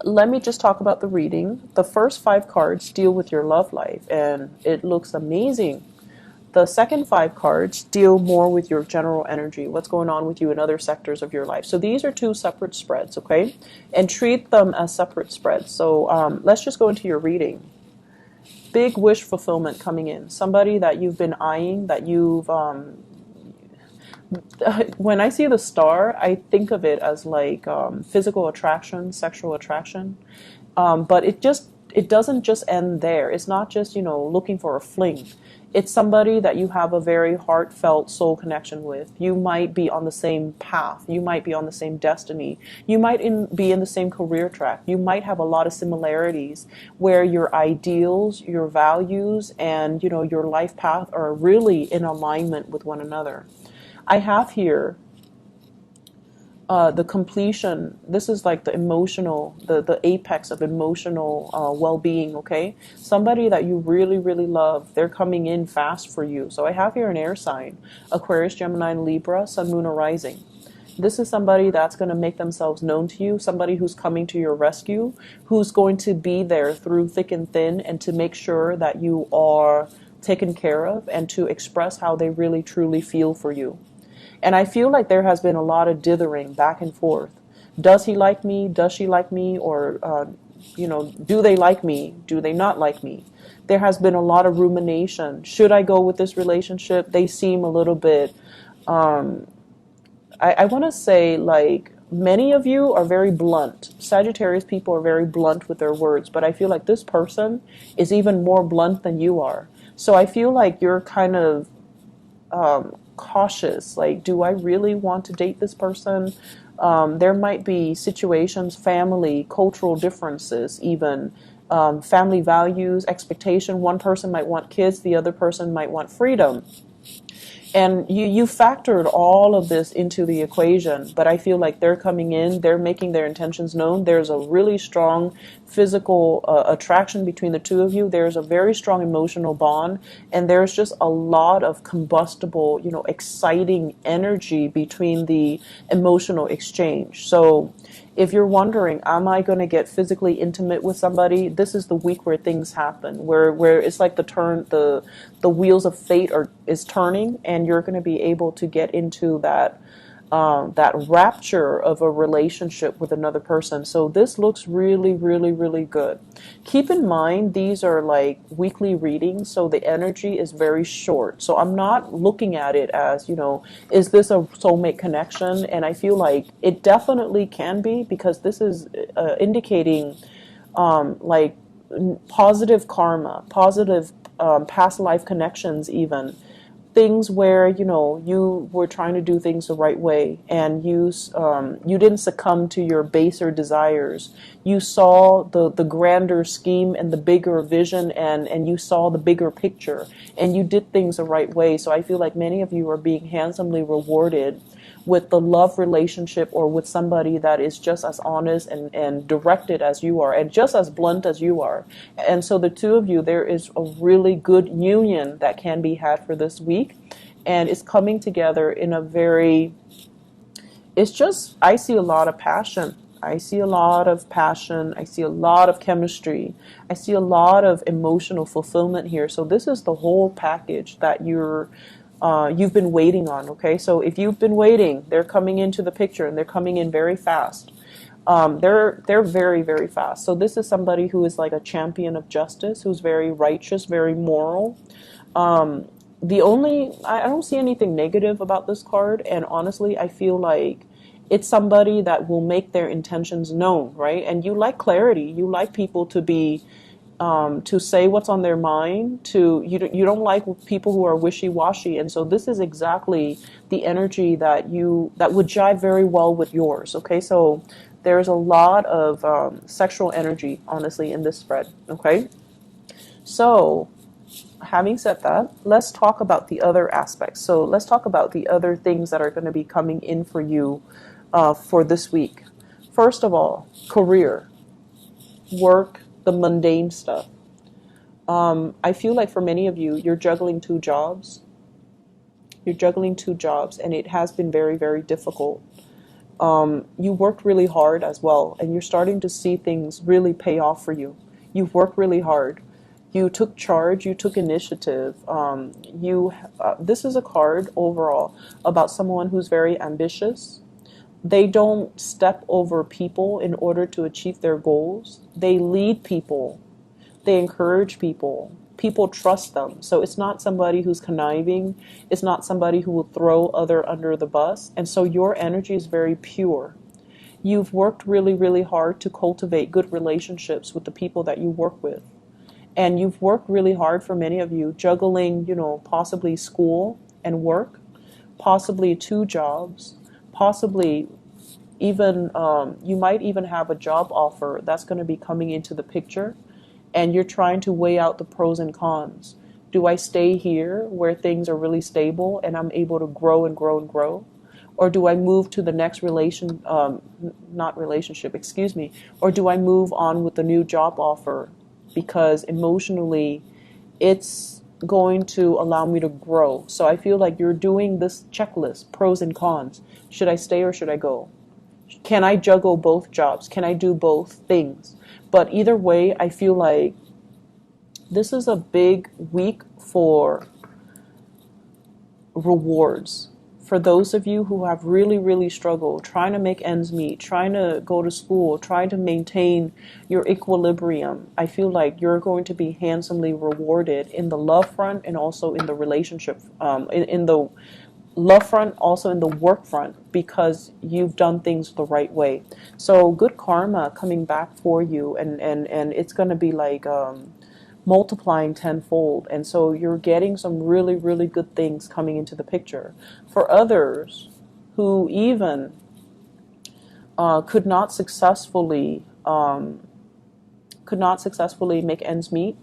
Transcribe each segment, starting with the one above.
let me just talk about the reading. The first five cards deal with your love life, and it looks amazing. The second five cards deal more with your general energy, what's going on with you in other sectors of your life. So these are two separate spreads, okay? And treat them as separate spreads. So let's just go into your reading. Big wish fulfillment coming in. Somebody that you've been eyeing, that you've when I see the star, I think of it as like physical attraction, sexual attraction. But it doesn't just end there. It's not just, looking for a fling. It's somebody that you have a very heartfelt soul connection with. You might be on the same path. You might be on the same destiny. You might be in the same career track. You might have a lot of similarities where your ideals, your values, and your life path are really in alignment with one another. I have here the completion. This is like the emotional, the apex of emotional well-being, okay? Somebody that you really, really love, they're coming in fast for you. So I have here an air sign, Aquarius, Gemini, and Libra, Sun, Moon, or Rising. This is somebody that's going to make themselves known to you, somebody who's coming to your rescue, who's going to be there through thick and thin and to make sure that you are taken care of and to express how they really, truly feel for you. And I feel like there has been a lot of dithering back and forth. Does he like me? Does she like me? Or, do they like me? Do they not like me? There has been a lot of rumination. Should I go with this relationship? They seem a little bit, I want to say, like, many of you are very blunt. Sagittarius people are very blunt with their words, but I feel like this person is even more blunt than you are. So I feel like you're kind of cautious, like, do I really want to date this person? There might be situations, family, cultural differences, even family values, expectation. One person might want kids, the other person might want freedom. And you factored all of this into the equation, but I feel like they're coming in, they're making their intentions known. There's a really strong physical attraction between the two of you. There's a very strong emotional bond, and there's just a lot of combustible, exciting energy between the emotional exchange. So if you're wondering, am I going to get physically intimate with somebody? This is the week where things happen, where it's like the wheels of fate is turning, and you're going to be able to get into that rapture of a relationship with another person. So this looks really, really, really good. Keep in mind, these are like weekly readings, so the energy is very short. So I'm not looking at it as, is this a soulmate connection? And I feel like it definitely can be, because this is indicating like positive karma, positive past life connections, even things where you were trying to do things the right way, and you didn't succumb to your baser desires. You saw the grander scheme and the bigger vision, and you saw the bigger picture, and you did things the right way. So I feel like many of you are being handsomely rewarded with the love relationship, or with somebody that is just as honest and directed as you are, and just as blunt as you are. And so the two of you, there is a really good union that can be had for this week, and it's coming together in a very, I see a lot of passion. I see a lot of passion. I see a lot of chemistry. I see a lot of emotional fulfillment here. So this is the whole package that you've been waiting on, okay? So if you've been waiting, they're coming into the picture, and they're coming in very fast. They're very, very fast. So this is somebody who is like a champion of justice, who's very righteous, very moral. I don't see anything negative about this card, and honestly, I feel like it's somebody that will make their intentions known, right? And you like clarity. You like people to say what's on their mind. You don't like people who are wishy-washy, and so this is exactly the energy that would jive very well with yours. Okay, so there's a lot of sexual energy, honestly, in this spread. Okay, so having said that, let's talk about the other aspects. So let's talk about the other things that are going to be coming in for you for this week. First of all, career, work, the mundane stuff. I feel like for many of you, you're juggling two jobs. You're juggling two jobs, and it has been very, very difficult. You worked really hard as well, and you're starting to see things really pay off for you. You've worked really hard. You took charge. You took initiative. This is a card overall about someone who's very ambitious. They don't step over people in order to achieve their goals. They lead people. They encourage people. People trust them. So it's not somebody who's conniving. It's not somebody who will throw other under the bus. And so your energy is very pure. You've worked really, really hard to cultivate good relationships with the people that you work with. And you've worked really hard, for many of you, juggling, possibly school and work, possibly 2 jobs, possibly even, you might even have a job offer that's going to be coming into the picture, and you're trying to weigh out the pros and cons. Do I stay here where things are really stable and I'm able to grow and grow and grow? Or do I move to the next not relationship, excuse me, or do I move on with the new job offer because emotionally it's going to allow me to grow? So I feel like you're doing this checklist, pros and cons. Should I stay or should I go? Can I juggle both jobs? Can I do both things? But either way, I feel like this is a big week for rewards. For those of you who have really, really struggled trying to make ends meet, trying to go to school, trying to maintain your equilibrium, I feel like you're going to be handsomely rewarded in the love front and also in the relationship, in the love front, also in the work front, because you've done things the right way. So good karma coming back for you, and it's going to be like multiplying tenfold. And so you're getting some really, really good things coming into the picture. For others who even could not successfully make ends meet,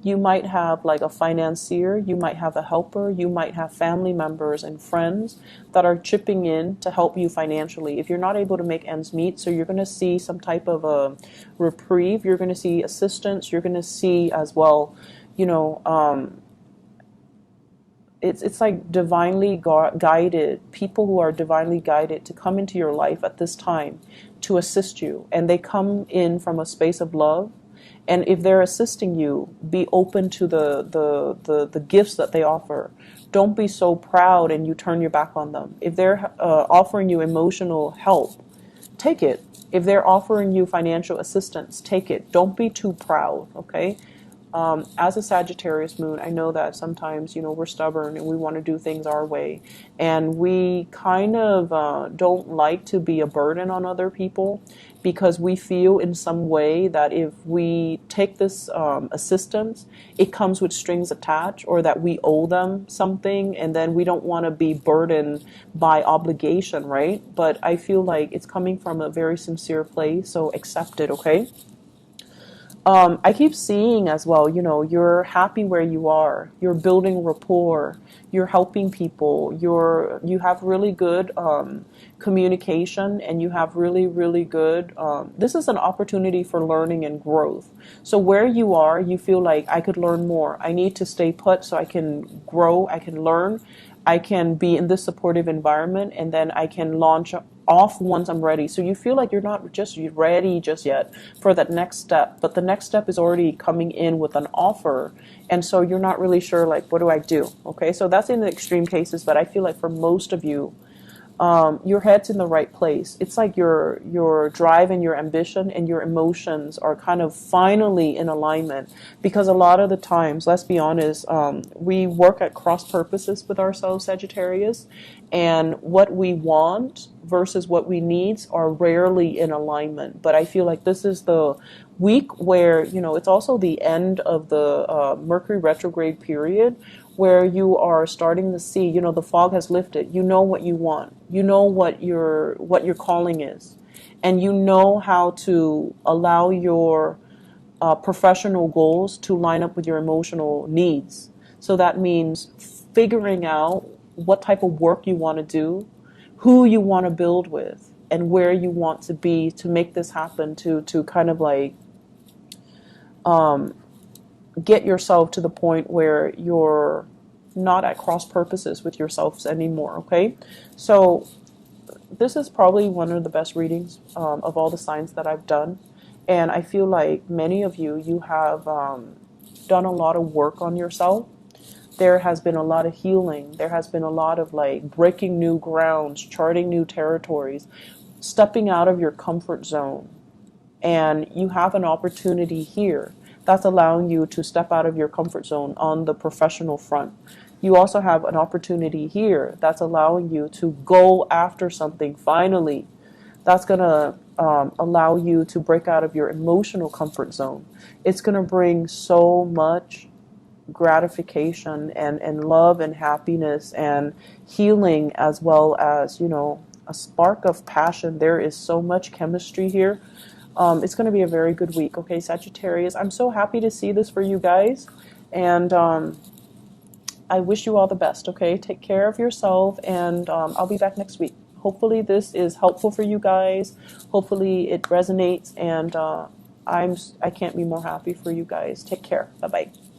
you might have like a financier, you might have a helper, you might have family members and friends that are chipping in to help you financially. If you're not able to make ends meet, so you're going to see some type of a reprieve, you're going to see assistance, you're going to see as well, it's like divinely guided, people who are divinely guided to come into your life at this time to assist you. And they come in from a space of love. And if they're assisting you, be open to the gifts that they offer. Don't be so proud and you turn your back on them. If they're offering you emotional help, take it. If they're offering you financial assistance, take it. Don't be too proud, okay? As a Sagittarius moon, I know that sometimes, we're stubborn and we want to do things our way. And we kind of don't like to be a burden on other people, because we feel in some way that if we take this assistance, it comes with strings attached, or that we owe them something, and then we don't want to be burdened by obligation, right? But I feel like it's coming from a very sincere place, so accept it, okay? I keep seeing as well, you're happy where you are, you're building rapport, you're helping people, you have really good communication, and you have really, really good, this is an opportunity for learning and growth. So where you are, you feel like I could learn more. I need to stay put so I can grow, I can learn, I can be in this supportive environment, and then I can launch off once I'm ready. So you feel like you're not just ready just yet for that next step, but the next step is already coming in with an offer. And so you're not really sure, like, what do I do? Okay, so that's in the extreme cases, but I feel like for most of you, your head's in the right place. It's like your drive and your ambition and your emotions are kind of finally in alignment, because a lot of the times, let's be honest, we work at cross purposes with ourselves, Sagittarius, and what we want versus what we need are rarely in alignment. But I feel like this is the week where, it's also the end of the Mercury retrograde period, where you are starting to see, the fog has lifted. You know what you want. You know what your calling is. And you know how to allow your professional goals to line up with your emotional needs. So that means figuring out what type of work you want to do, who you want to build with, and where you want to be to make this happen, to kind of like get yourself to the point where you're not at cross purposes with yourselves anymore, okay? So this is probably one of the best readings of all the signs that I've done. And I feel like many of you, you have done a lot of work on yourself. There has been a lot of healing. There has been a lot of like breaking new grounds, charting new territories, stepping out of your comfort zone. And you have an opportunity here that's allowing you to step out of your comfort zone on the professional front. You also have an opportunity here that's allowing you to go after something finally. That's going to allow you to break out of your emotional comfort zone. It's going to bring so much gratification and love and happiness and healing, as well as, you know, a spark of passion. There is so much chemistry here. It's going to be a very good week, okay, Sagittarius? I'm so happy to see this for you guys, and I wish you all the best, okay? Take care of yourself, and I'll be back next week. Hopefully this is helpful for you guys. Hopefully it resonates, and I can't be more happy for you guys. Take care. Bye-bye.